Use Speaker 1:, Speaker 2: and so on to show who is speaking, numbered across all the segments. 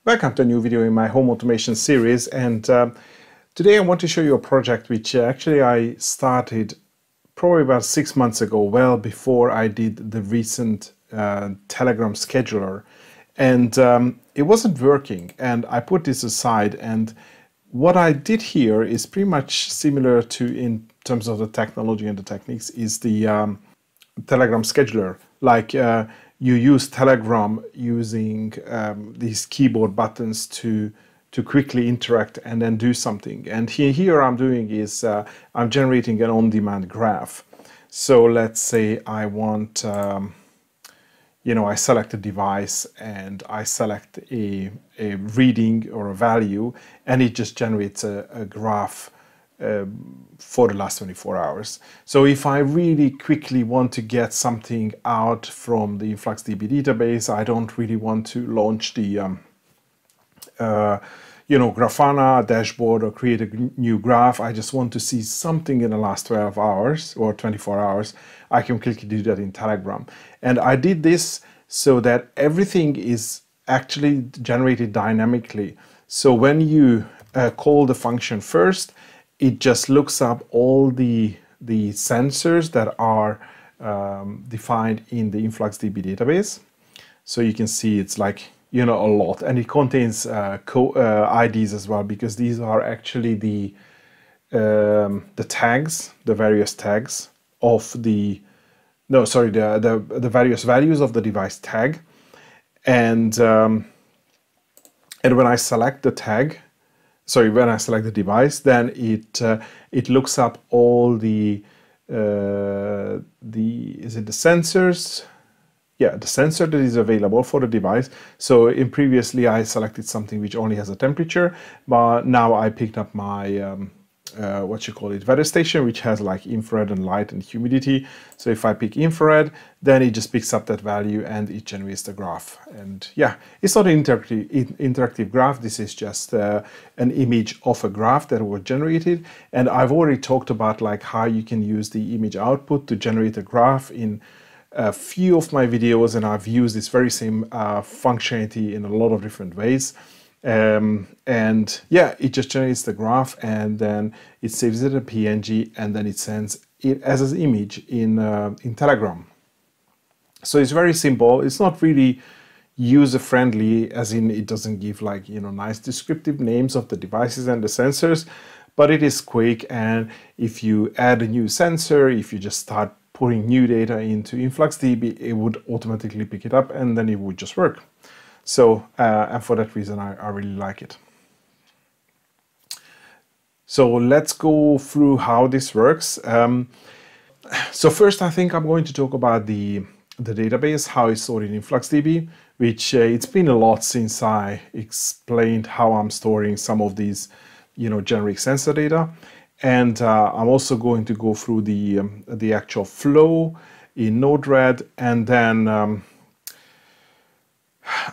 Speaker 1: Welcome to a new video in my home automation series, and today I want to show you a project which actually I started probably about 6 months ago, well before I did the recent Telegram scheduler, and it wasn't working, and I put this aside. And what I did here is pretty much similar to, in terms of the technology and the techniques, is the Telegram scheduler. Like you use Telegram using these keyboard buttons to quickly interact and then do something. And here I'm doing is I'm generating an on-demand graph. So let's say I want, I select a device and I select a reading or a value, and it just generates a graph for the last 24 hours. So if I really quickly want to get something out from the InfluxDB database, I don't really want to launch the Grafana dashboard or create a new graph. I just want to see something in the last 12 hours or 24 hours. I can quickly do that in Telegram. And I did this so that everything is actually generated dynamically. So when you call the function first, it just looks up all the sensors that are defined in the InfluxDB database. So you can see it's like, a lot, and it contains IDs as well, because these are actually the tags, the various tags of the various values of the device tag, and when I select the tag, when I select the device, then it looks up all the sensors. Yeah, the sensor that is available for the device. So previously I selected something which only has a temperature, but now I picked up my weather station, which has like infrared and light and humidity. So if I pick infrared, then it just picks up that value and it generates the graph. And yeah, it's not an interactive graph. This is just an image of a graph that was generated. And I've already talked about like how you can use the image output to generate a graph in a few of my videos, and I've used this very same functionality in a lot of different ways. And yeah, it just generates the graph, and then it saves it as a PNG, and then it sends it as an image in Telegram. So it's very simple. It's not really user-friendly, as in it doesn't give like nice descriptive names of the devices and the sensors, but it is quick. And if you add a new sensor, if you just start putting new data into InfluxDB, it would automatically pick it up, and then it would just work. So, and for that reason, I really like it. So let's go through how this works. So first, I think I'm going to talk about the database, how it's stored in InfluxDB, which it's been a lot since I explained how I'm storing some of these, generic sensor data. And I'm also going to go through the actual flow in Node-RED, and then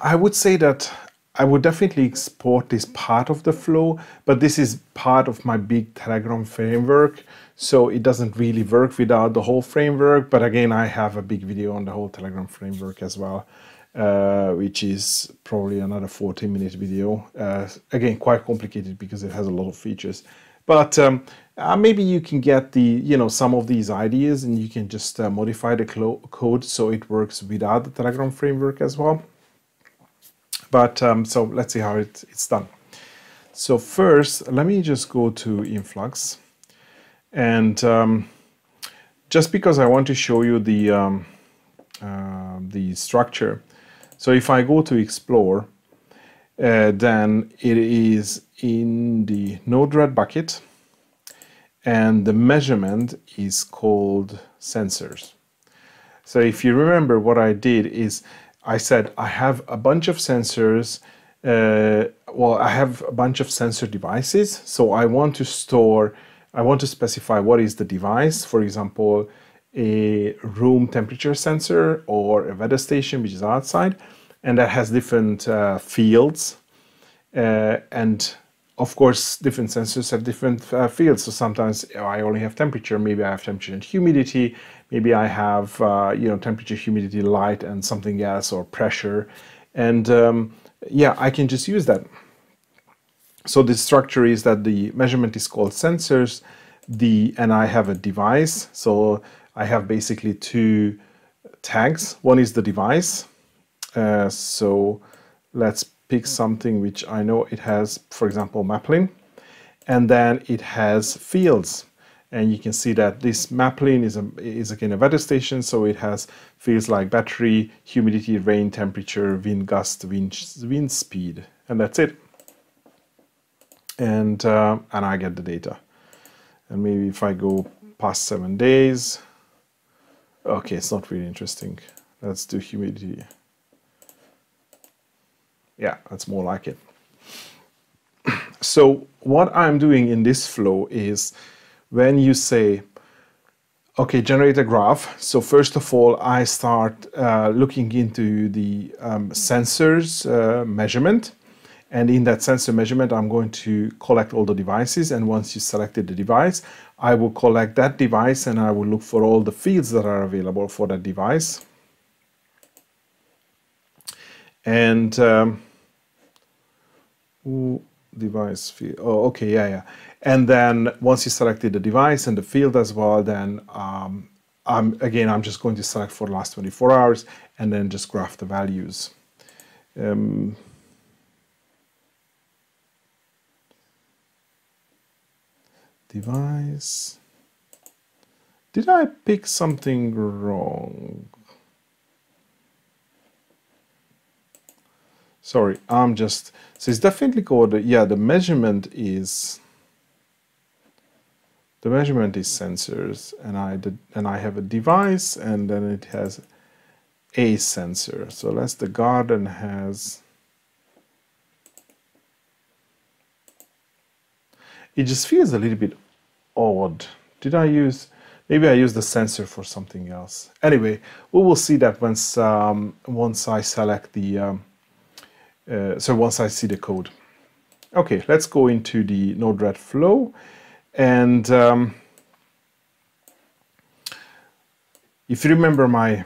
Speaker 1: I would say that I would definitely export this part of the flow, but this is part of my big Telegram framework, so it doesn't really work without the whole framework. But again, I have a big video on the whole Telegram framework as well, which is probably another 40-minute video. Again, quite complicated because it has a lot of features. But maybe you can get some of these ideas, and you can just modify the code so it works without the Telegram framework as well. But so let's see how it's done. So first, let me just go to Influx, and just because I want to show you the structure. So if I go to Explore, then it is in the Node-RED bucket, and the measurement is called sensors. So if you remember, what I did is I said I have a bunch of sensors. I have a bunch of sensor devices. So I want to specify what is the device. For example, a room temperature sensor or a weather station, which is outside, and that has different fields. And of course, different sensors have different fields. So sometimes I only have temperature. Maybe I have temperature and humidity. Maybe I have temperature, humidity, light, and something else, or pressure. And yeah, I can just use that. So the structure is that the measurement is called sensors, and I have a device. So I have basically two tags. One is the device. So let's pick something which I know it has, for example, Maplin. And then it has fields. And you can see that this Maplin is again a weather station, so it has fields like battery, humidity, rain, temperature, wind gust, wind speed, and that's it. And I get the data. And maybe if I go past 7 days, okay, it's not really interesting. Let's do humidity. Yeah, that's more like it. So what I'm doing in this flow is when you say, okay, generate a graph. So first of all, I start looking into the sensors measurement. And in that sensor measurement, I'm going to collect all the devices. And once you selected the device, I will collect that device and I will look for all the fields that are available for that device. And device field. Oh, okay, yeah. And then once you selected the device and the field as well, then I'm just going to select for the last 24 hours and then just graph the values. Device. Did I pick something wrong? Sorry, so it's definitely called, yeah, the measurement is sensors, and I have a device, and then it has a sensor. So the garden has, it just feels a little bit odd. Maybe I used the sensor for something else. Anyway, we will see that once I select the, once I see the code. Okay, let's go into the Node-RED flow. And if you remember my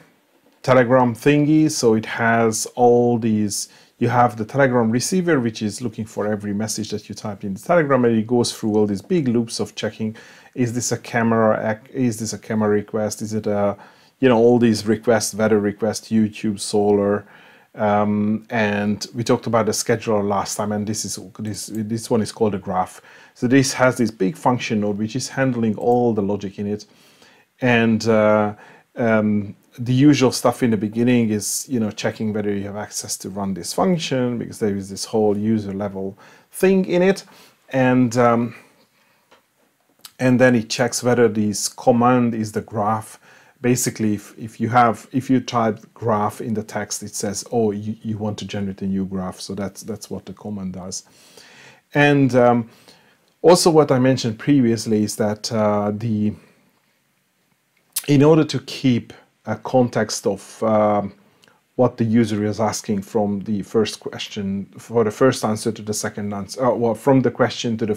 Speaker 1: Telegram thingy, so it has all these, you have the Telegram receiver, which is looking for every message that you type in the Telegram, and it goes through all these big loops of checking, is this a camera request, is it a, all these requests, weather request, YouTube, solar, and we talked about the scheduler last time, and this one is called a graph. So this has this big function node which is handling all the logic in it, and the usual stuff in the beginning is checking whether you have access to run this function, because there is this whole user level thing in it, and then it checks whether this command is the graph. Basically, if you type graph in the text, it says, oh, you want to generate a new graph. So that's what the command does. And also what I mentioned previously is that in order to keep a context of what the user is asking from the first question, for the first answer to the second answer, well, from the question to the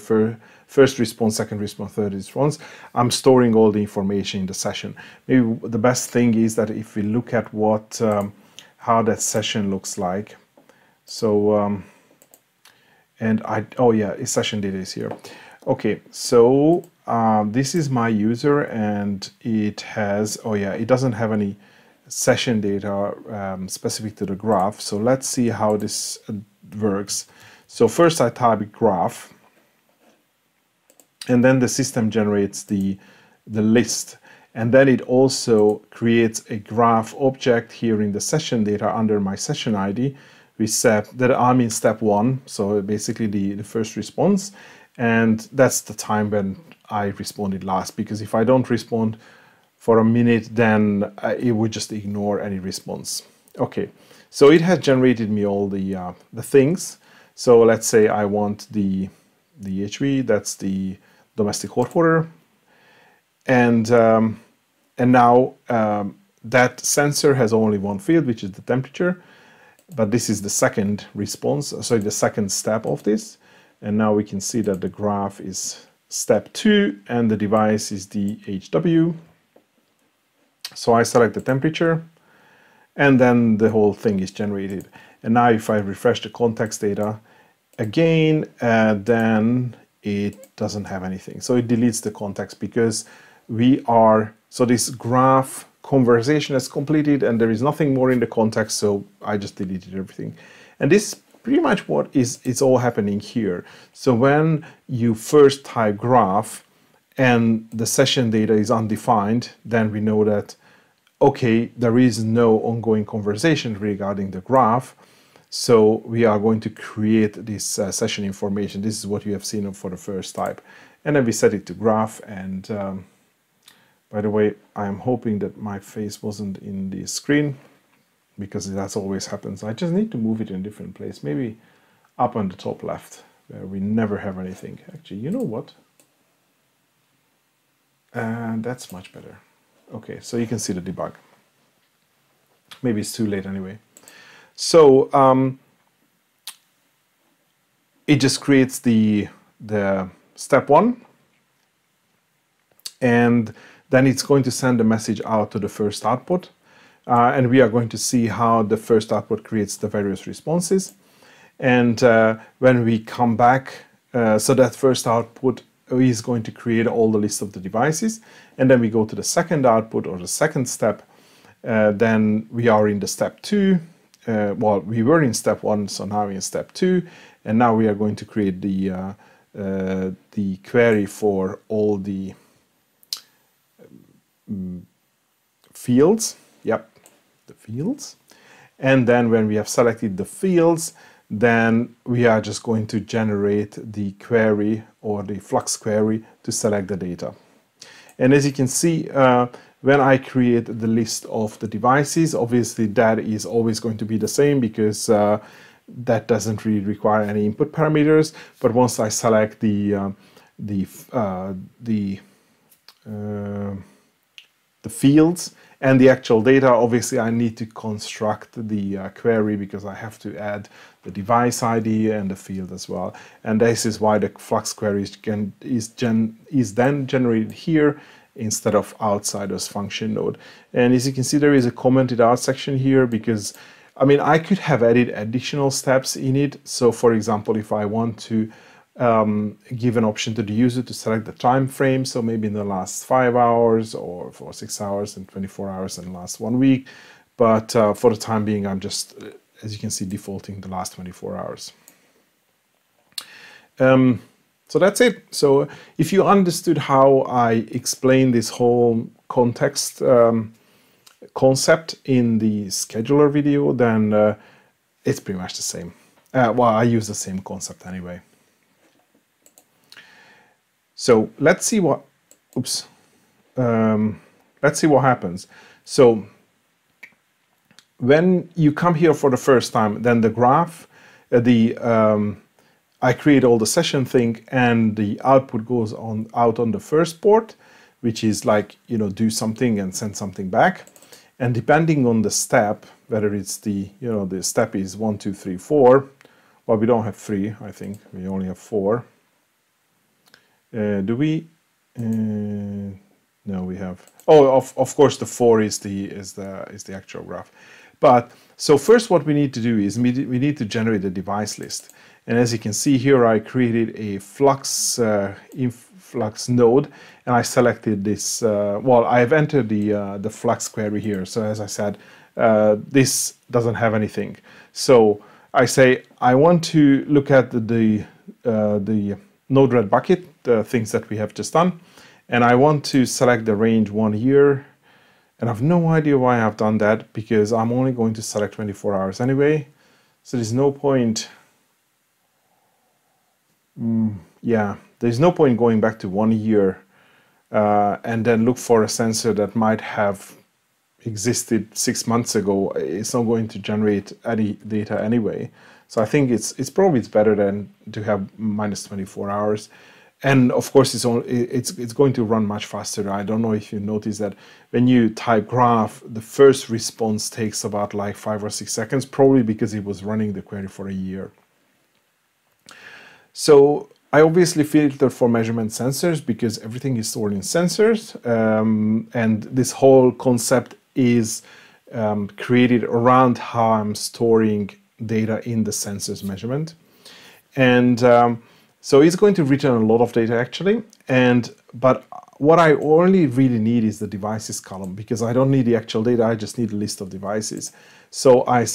Speaker 1: first response, second response, third response, I'm storing all the information in the session. Maybe the best thing is that if we look at how that session looks like. So, session data is here. Okay, so this is my user, and it has, it doesn't have any session data specific to the graph. So let's see how this works. So first I type graph, and then the system generates the list, and then it also creates a graph object here in the session data under my session ID. I'm in step 1, so basically the first response, and that's the time when I responded last, because if I don't respond for a minute, then it would just ignore any response. Okay, so it has generated me all the things. So let's say I want the HV, that's the domestic hot water, and now that sensor has only one field, which is the temperature, but this is the second response, so the second step of this, and now we can see that the graph is step 2 and the device is the HW. So I select the temperature, and then the whole thing is generated. And now if I refresh the context data again, then it doesn't have anything. So it deletes the context because so this graph conversation is completed and there is nothing more in the context, so I just deleted everything. And this is pretty much what is all happening here. So when you first type graph and the session data is undefined, then we know that, okay, there is no ongoing conversation regarding the graph. So we are going to create this session information. This is what you have seen for the first type. And then we set it to graph. And by the way, I'm hoping that my face wasn't in the screen, because that always happens. I just need to move it in a different place. Maybe up on the top left, where we never have anything. Actually, you know what? And that's much better. Okay, so you can see the debug. Maybe it's too late anyway. So it just creates the step 1, and then it's going to send a message out to the first output, and we are going to see how the first output creates the various responses. And when we come back, so that first output is going to create all the list of the devices, and then we go to the second output or the second step. Then we are in the step 2. Well, we were in step 1, so now we're in step 2, and now we are going to create the query for all the fields. Yep, the fields. And then when we have selected the fields, then we are just going to generate the query or the Flux query to select the data. And as you can see, when I create the list of the devices, obviously that is always going to be the same, because that doesn't really require any input parameters. But once I select the fields and the actual data, obviously I need to construct the query, because I have to add the device ID and the field as well. And this is why the Flux query is then generated here instead of outside this function node. And as you can see, there is a commented out section here, because I mean, I could have added additional steps in it. So for example, if I want to give an option to the user to select the time frame, so maybe in the last 5 hours, or for 6 hours and 24 hours and last 1 week. But for the time being, I'm just, as you can see, defaulting the last 24 hours. So that's it. So if you understood how I explain this whole context concept in the scheduler video, then it's pretty much the same. Well, I use the same concept anyway. So let's see what, let's see what happens. So when you come here for the first time, then the graph, I create all the session thing, and the output goes out on the first port, which is like, you know, do something and send something back. And depending on the step, whether it's the, you know, the step is 1, 2, 3, 4. Well, we don't have 3, I think we only have 4. Do we? No, we have. Oh, of course, the 4 is the actual graph. But so first, what we need to do is we need to generate a device list. And as you can see here, I created a Flux Influx node, and I selected this. Well, I have entered the Flux query here. So as I said, this doesn't have anything. So I say I want to look at the Node-RED bucket, the things that we have just done, and I want to select the range 1 year. And I have no idea why I've done that, because I'm only going to select 24 hours anyway. So there's no point. Yeah, there's no point going back to 1 year and then look for a sensor that might have existed 6 months ago. It's not going to generate any data anyway. So I think it's probably better than to have minus 24 hours. And of course, it's going to run much faster. I don't know if you notice that when you type graph, the first response takes about like 5 or 6 seconds, probably because it was running the query for a year. So I obviously filter for measurement sensors, because everything is stored in sensors. And this whole concept is created around how I'm storing data in the sensors measurement. And so it's going to return a lot of data actually. But what I only really need is the devices column, because I don't need the actual data, I just need a list of devices. So I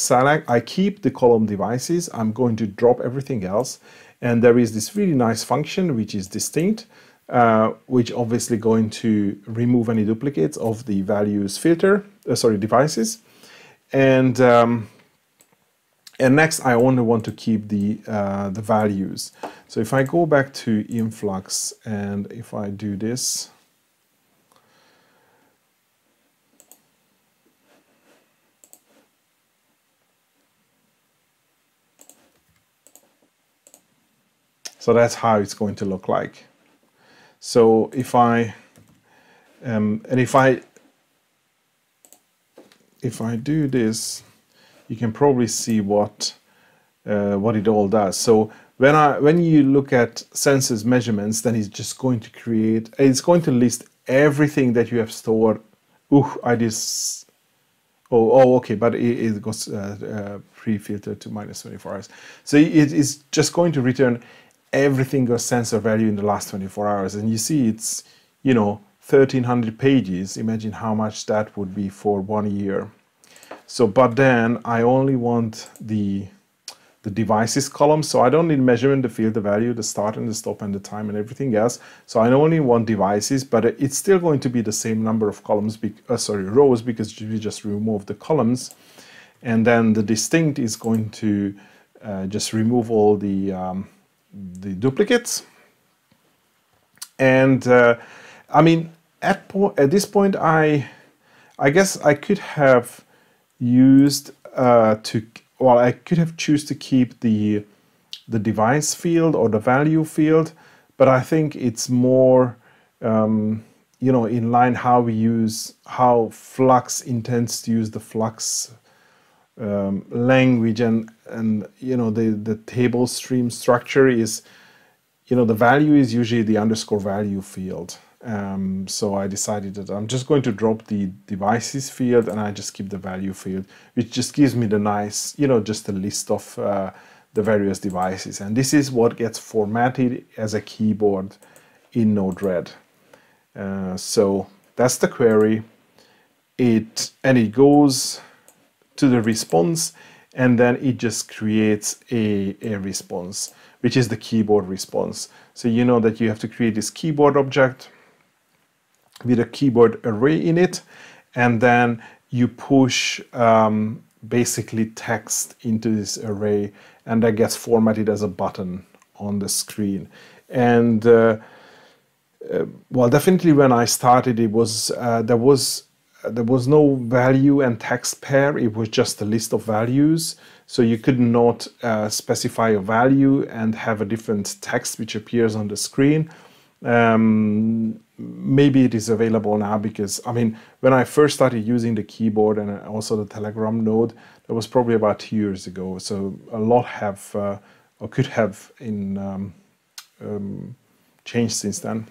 Speaker 1: keep the column devices, I'm going to drop everything else, and there is this really nice function which is distinct, which obviously going to remove any duplicates of the values filter, devices. And next, I only want to keep the values. So if I go back to Influx and if I do this, so that's how it's going to look like. So if I if I do this, you can probably see what it all does. So when you look at sensors measurements, then it's just going to it's going to list everything that you have stored. Okay, but it goes pre-filtered to -24 hours. So it is just going to return every single sensor value in the last 24 hours. And you see it's, 1,300 pages. Imagine how much that would be for 1 year. So, but then I only want the devices column, so I don't need measurement, the field, the value, the start and the stop and the time and everything else. So I only want devices, but it's still going to be the same number of columns, rows, because we just remove the columns. And then the distinct is going to just remove all the duplicates. And I mean, at this point, I guess I could have used I could have choose to keep the device field or the value field, but I think it's more in line how Flux intends to use the Flux language, and the table stream structure is, the value is usually the underscore value field. So I decided that I'm just going to drop the devices field and I just keep the value field, which just gives me the nice, just a list of the various devices. And this is what gets formatted as a keyboard in Node-RED. So that's the query. It goes to the response, and then it just creates a response, which is the keyboard response. So you know that you have to create this keyboard object with a keyboard array in it, and then you push basically text into this array, and that gets formatted as a button on the screen. And well, definitely when I started, it was there was no value and text pair. It was just a list of values, so you could not specify a value and have a different text which appears on the screen. Maybe it is available now, because I mean, when I first started using the keyboard and also the Telegram node, that was probably about 2 years ago. So a lot have or could have changed since then.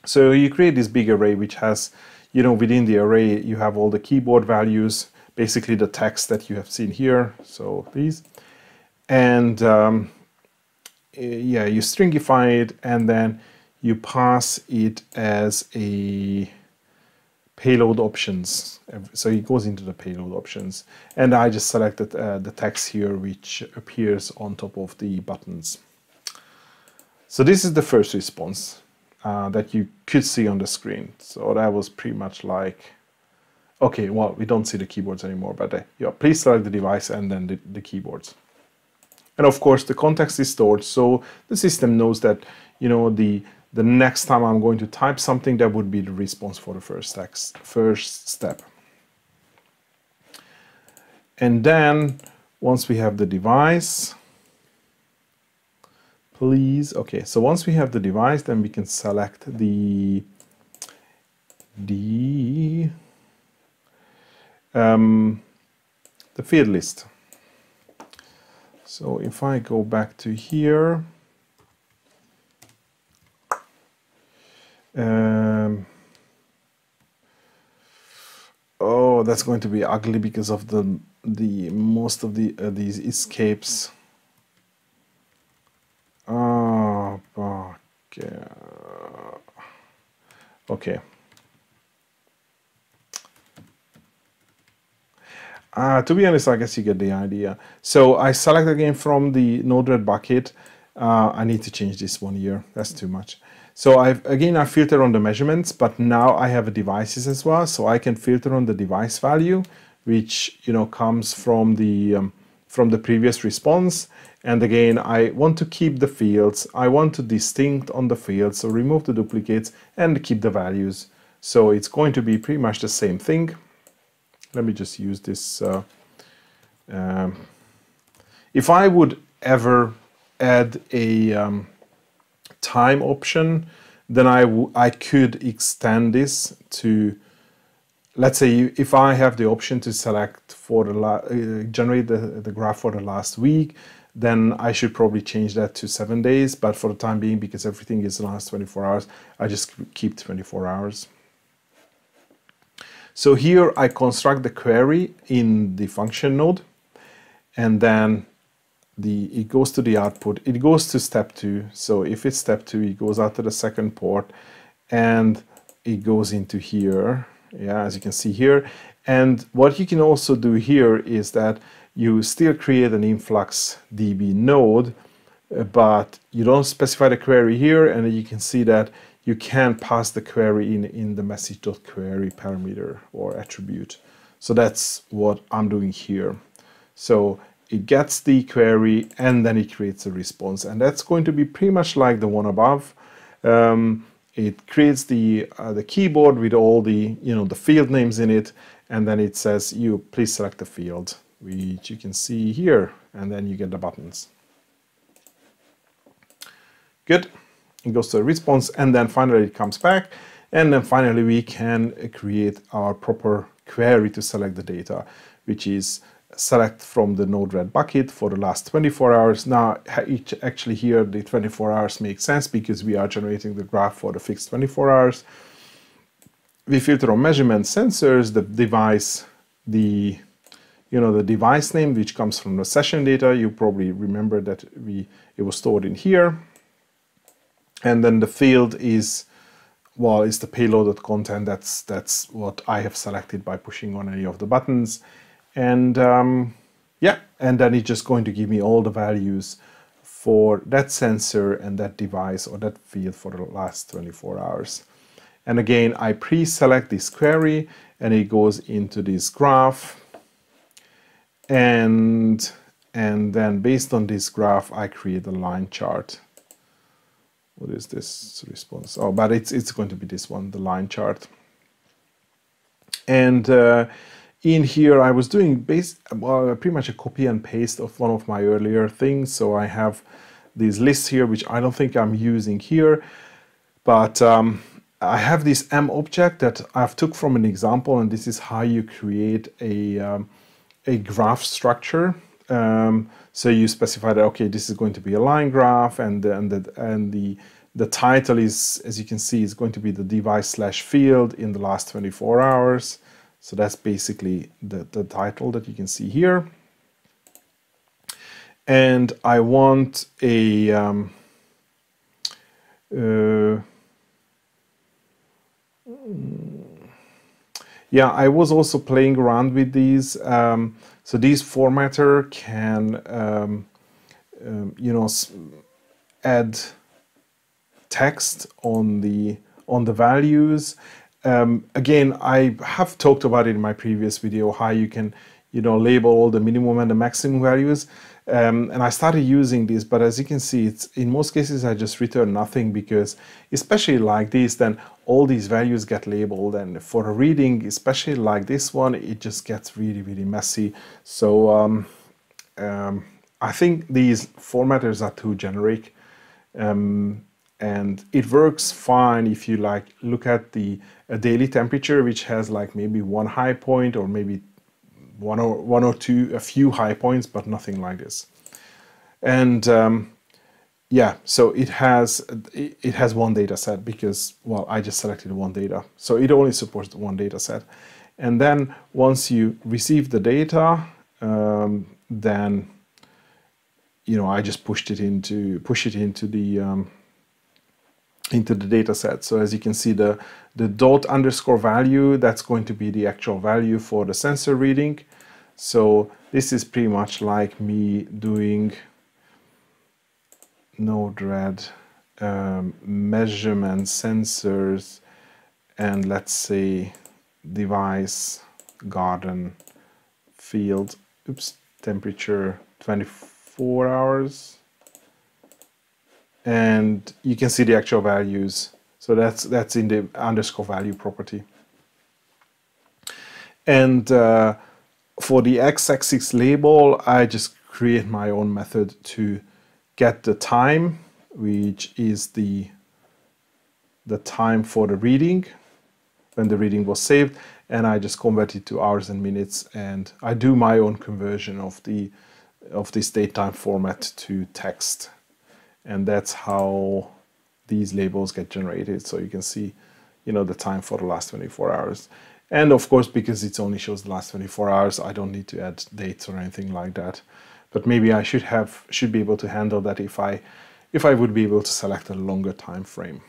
Speaker 1: So you create this big array which has, within the array you have all the keyboard values, basically the text that you have seen here. So these, and yeah, you stringify it, and then you pass it as a payload options. So it goes into the payload options. And I just selected the text here, which appears on top of the buttons. So this is the first response that you could see on the screen. So that was pretty much like, okay, well, we don't see the keyboards anymore, but yeah, please select the device and then the keyboards. And of course, the context is stored, so the system knows that, the next time I'm going to type something, that would be the response for the first step. And then, once we have the device, please, okay, so once we have the device, then we can select the field list. So if I go back to here, oh, that's going to be ugly because of the most of these escapes. Oh, okay. To be honest, I guess you get the idea. So I select again from the Node-RED bucket. I need to change this one here. That's too much. So I filter on the measurements, but now I have devices as well. So I can filter on the device value, which comes from the previous response. And again, I want to keep the fields. I want to distinct on the fields, so remove the duplicates and keep the values. So it's going to be pretty much the same thing. Let me just use this. If I would ever add a time option, then I could extend this to, let's say, if I have the option to select for the generate the graph for the last week, then I should probably change that to 7 days. But for the time being, because everything is the last 24 hours, I just keep 24 hours. So here I construct the query in the function node, and then it goes to the output. It goes to step 2. So if it's step 2, it goes out to the second port, and it goes into here. Yeah, as you can see here. And what you can also do here is that you still create an Influx DB node, but you don't specify the query here, and you can see that you can pass the query in the message.query parameter or attribute. So that's what I'm doing here. So it gets the query and then it creates a response, and that's going to be pretty much like the one above. It creates the keyboard with all the the field names in it, and then it says you please select the field, which you can see here, and then you get the buttons. Good. It goes to a response, and then finally it comes back, and then finally we can create our proper query to select the data, which is select from the Node-RED bucket for the last 24 hours. Now, actually here the 24 hours makes sense because we are generating the graph for the fixed 24 hours. We filter on measurement sensors, the device, the device name, which comes from the session data. You probably remember that it was stored in here. And then the field is the payload.content. That's what I have selected by pushing on any of the buttons. And yeah, and then it's just going to give me all the values for that sensor and that device or that field for the last 24 hours. And again, I pre-select this query, and it goes into this graph. And then based on this graph, I create a line chart. What is this response? Oh, but it's going to be this one, the line chart. And in here, I was doing pretty much a copy and paste of one of my earlier things. So I have these lists here, which I don't think I'm using here, but I have this M object that I've took from an example, and this is how you create a graph structure. So you specify that, okay, this is going to be a line graph, and the title is, as you can see, is going to be the device/field in the last 24 hours. So that's basically the title that you can see here. And I want a yeah, I was also playing around with these. So these formatter can add text on the values. Again, I have talked about it in my previous video, how you can label all the minimum and the maximum values. And I started using this, but as you can see, it's in most cases I just return nothing, because especially like this, then all these values get labeled, and for a reading, especially like this one, it just gets really, really messy. So I think these formatters are too generic, and it works fine if you look at the daily temperature, which has maybe one high point, or maybe one or two, a few high points, but nothing like this. And yeah, so it has one data set, because, well, I just selected one data, so it only supports one data set. And then once you receive the data, then I just push it into the data set. So as you can see, the dot underscore value, that's going to be the actual value for the sensor reading. So this is pretty much like me doing Node-RED measurement sensors, and let's say device garden field, temperature 24 hours. And you can see the actual values. So that's in the underscore value property. And for the x-axis label, I just create my own method to get the time, which is the time for the reading, when the reading was saved, and I just convert it to hours and minutes, and I do my own conversion of this datetime format to text. And that's how these labels get generated. So you can see, the time for the last 24 hours. And of course, because it only shows the last 24 hours, I don't need to add dates or anything like that. But maybe I should be able to handle that if I would be able to select a longer time frame.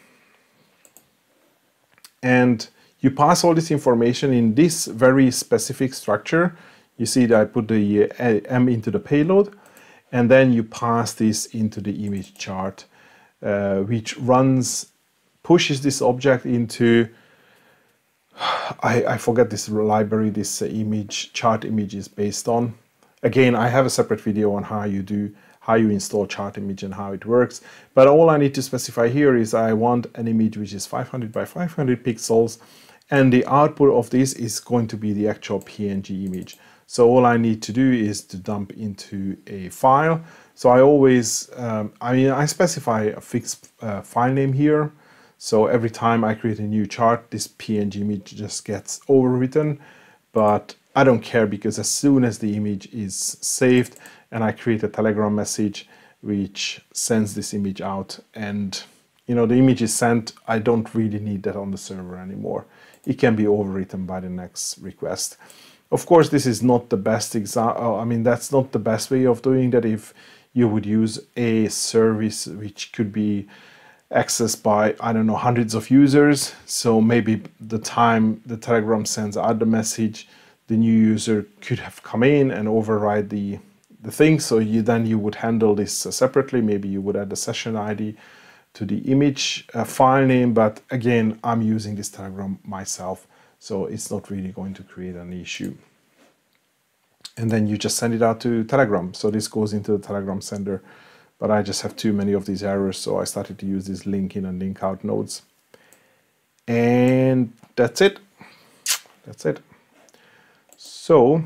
Speaker 1: And you pass all this information in this very specific structure. You see that I put the M into the payload, and then you pass this into the image chart, which pushes this object into, I forget this library this chart image is based on. Again, I have a separate video on how you install chart image and how it works. But all I need to specify here is I want an image which is 500 by 500 pixels, and the output of this is going to be the actual PNG image. So all I need to do is to dump into a file. So I always, I specify a fixed file name here. So every time I create a new chart, this PNG image just gets overwritten. But I don't care, because as soon as the image is saved and I create a Telegram message which sends this image out, and the image is sent, I don't really need that on the server anymore. It can be overwritten by the next request. Of course, this is not the best example. That's not the best way of doing that if you would use a service which could be accessed by, I don't know, hundreds of users. So maybe the time the Telegram sends out the message, the new user could have come in and override the thing. So you would handle this separately. Maybe you would add the session ID to the image file name. But again, I'm using this Telegram myself, so it's not really going to create an issue. And then you just send it out to Telegram. So this goes into the Telegram sender. But I just have too many of these errors, so I started to use these link in and link out nodes. And that's it. That's it. So,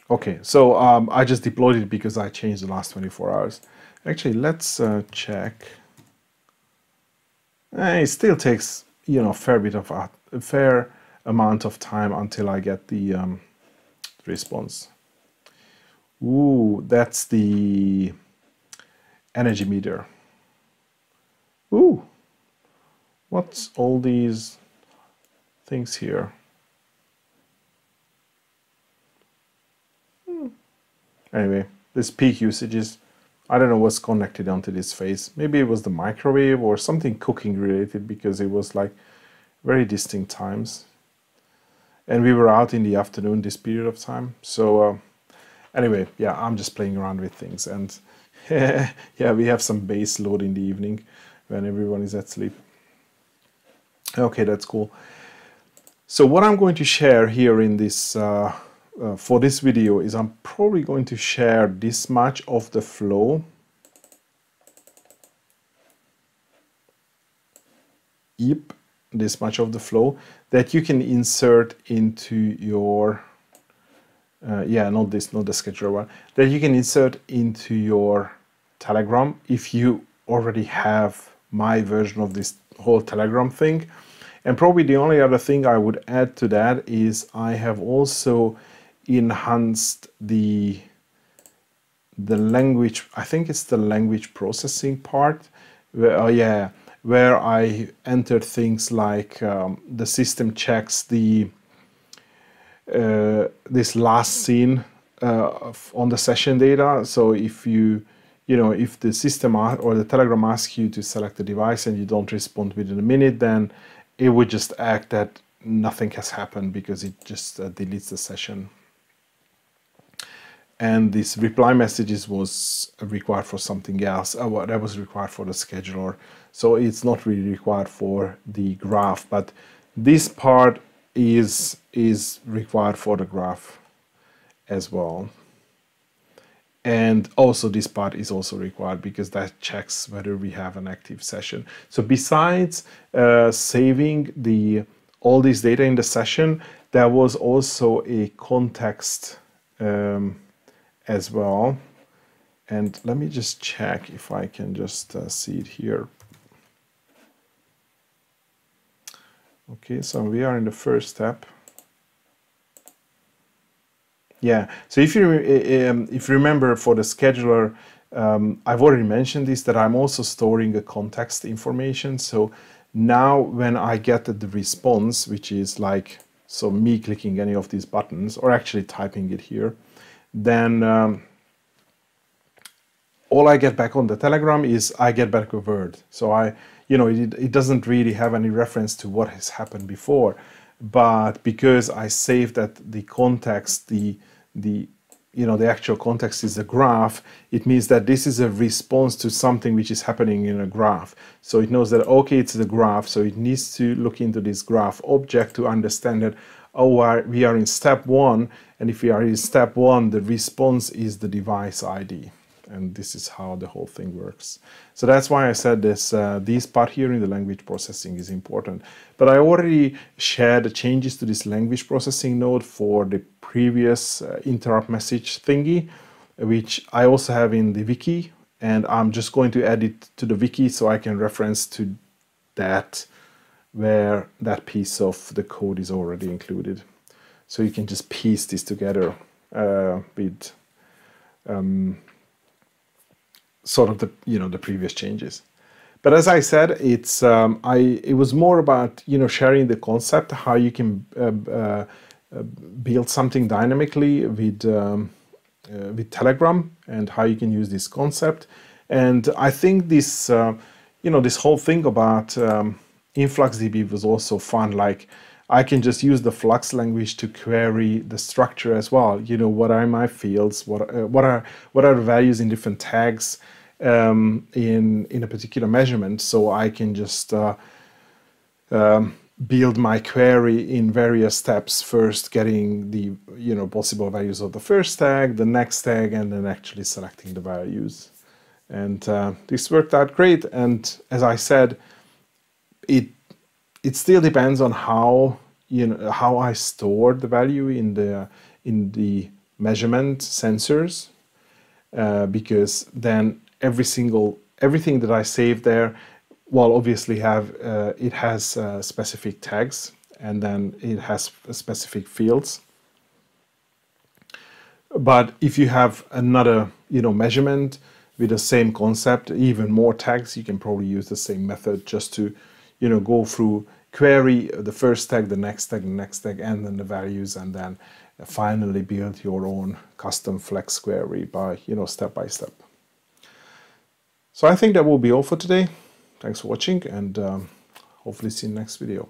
Speaker 1: okay, so I just deployed it because I changed the last 24 hours. Actually, let's check. It still takes, a fair amount of time until I get the response. Ooh, that's the energy meter. Ooh, what's all these things here? Anyway, this peak usages, I don't know what's connected onto this face. Maybe it was the microwave or something cooking related, because it was like very distinct times. And we were out in the afternoon this period of time. So anyway, yeah, I'm just playing around with things. And yeah, we have some base load in the evening when everyone is at sleep. Okay, that's cool. So what I'm going to share here in this, for this video, is I'm probably going to share this much of the flow. Yep, this much of the flow that you can insert into your, not the scheduler one, that you can insert into your Telegram if you already have my version of this whole Telegram thing. And probably the only other thing I would add to that is I have also enhanced the language, I think it's the language processing part, where I entered things like the system checks the this last scene on the session data. So if if the system or the Telegram asks you to select the device and you don't respond within a minute, then it would just act that nothing has happened because it just deletes the session. And this reply messages was required for something else. That was required for the scheduler. So it's not really required for the graph, but this part is required for the graph as well. And also this part is also required because that checks whether we have an active session. So besides saving all this data in the session, there was also a context as well. And let me just check if I can just see it here. Okay, so we are in the first step. Yeah, so if you remember for the scheduler, I've already mentioned this, that I'm also storing the context information. So now when I get the response, which is like, so me clicking any of these buttons or actually typing it here, then all I get back on the Telegram is I get back a word. So it doesn't really have any reference to what has happened before, but because I saved that the context, the actual context is the graph, it means that this is a response to something which is happening in a graph. So it knows that, okay, it's the graph, so it needs to look into this graph object to understand that, oh, we are in step 1, and if we are in step 1, the response is the device ID. And this is how the whole thing works. So that's why I said this part here in the language processing is important. But I already shared the changes to this language processing node for the previous interrupt message thingy, which I also have in the wiki. And I'm just going to add it to the wiki so I can reference to that where that piece of the code is already included. So you can just piece this together with sort of the previous changes. But as I said, it was more about sharing the concept, how you can build something dynamically with Telegram, and how you can use this concept. And I think this this whole thing about InfluxDB was also fun. Like, I can just use the Flux language to query the structure as well. What are my fields? What are the values in different tags in a particular measurement? So I can just build my query in various steps. First, getting the possible values of the first tag, the next tag, and then actually selecting the values. And this worked out great. And as I said, it still depends on how I store the value in the measurement sensors, because then everything that I save there, well, obviously it has specific tags, and then it has specific fields. But if you have another measurement with the same concept, even more tags, you can probably use the same method just to go through, query the first tag, the next tag, the next tag, and then the values, and then finally build your own custom Flex query by step by step. So I think that will be all for today. Thanks for watching, and hopefully see you in the next video.